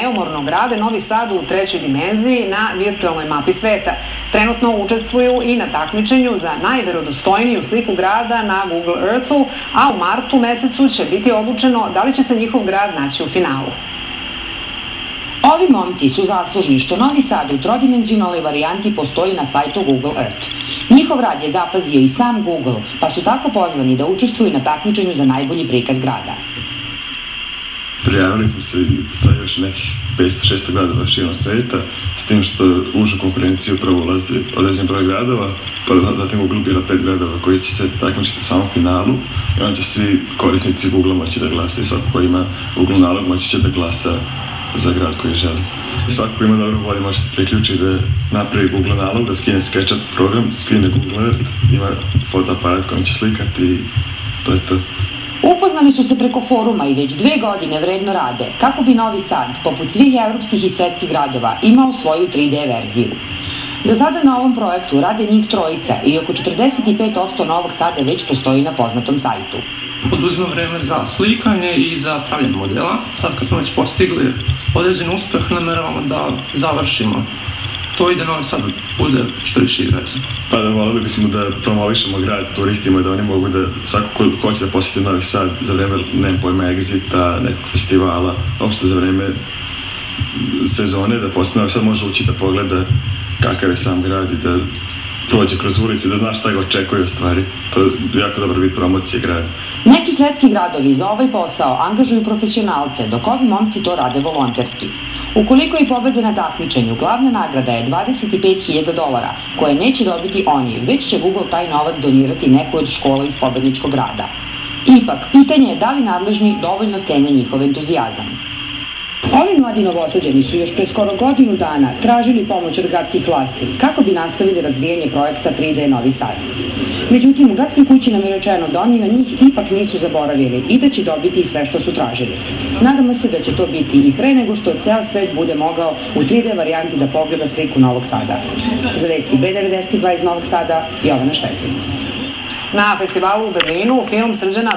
Neumorno grade Novi Sad u trećoj dimenziji na virtualnoj mapi sveta. Trenutno učestvuju i na takmičenju za najverodostojniju sliku grada na Google Earthu, a u martu mesecu će biti odlučeno da li će se njihov grad naći u finalu. Ovi momci su zaslužni što Novi Sad u trodimenzionalnoj varijanti postoji na sajtu Google Earth. Njihov rad je zapazio i sam Google, pa su tako pozvani da učestvuju na takmičenju za najbolji prikaz grada. Prijavili smo se sa još nekih 500-600 gradova širom sveta, s tim što u užu konkurenciju prvo ulazi određen broj gradova, pa zatim Google bira 5 gradova koji će se takmičiti u samom finalu i onda će svi korisnici Google moći da glasa i svako ko ima Google nalog moći će da glasa za grad koji želi. Svako ko ima dobro volje može se priključiti da napravi Google nalog, da skine SketchUp program, skine Google Earth, ima fotoaparat kojim će slikati i to je to. Upoznali su se preko foruma i već 2 godine vredno rade kako bi Novi Sad, poput svih evropskih i svetskih gradova, imao svoju 3D verziju. Za sada na ovom projektu rade njih trojica i oko 45% Novog Sada već postoji na poznatom sajtu. Oduzima vreme za slikanje i za pravljanje modela. Sad kad smo već postigli određen uspeh, nameravamo da završimo to i da Novi Sad bude što više izrađen. Pa da volili bismo da promovišemo grad turistima, da oni mogu da svako ko hoće da posjeti Novi Sad za vreme, nemam pojma, egzita, nekog festivala, uopšte za vreme sezone, da posjeti Novi Sad može ući da pogleda kakav je sam grad i da prođe kroz ulici, da zna šta ga očekuje u stvari. To je jako dobar vid promocije grada. Neki svetski gradovi za ovaj posao angažuju profesionalce, dok ovi momci to rade volonterski. Ukoliko i pobede na takmičenju, glavna nagrada je $25.000, koje neće dobiti oni, već će Google taj novac donirati nekoj od škola iz pobedničkog grada. Ipak, pitanje je da li nadležni dovoljno cene njihov entuzijazam. Ovi mladi Novosađani su još pre skoro godinu dana tražili pomoć od gradskih vlasti kako bi nastavili razvijanje projekta 3D Novi Sad. Međutim, u gradskoj kući nam je rečeno da oni na njih ipak nisu zaboravili i da će dobiti sve što su tražili. Nadamo se da će to biti i pre nego što ceo svet bude mogao u 3D varijanti da pogleda sliku Novog Sada. Za vesti B92 iz Novog Sada, Jovana Štetlin. Na festivalu u Berlinu film Srđana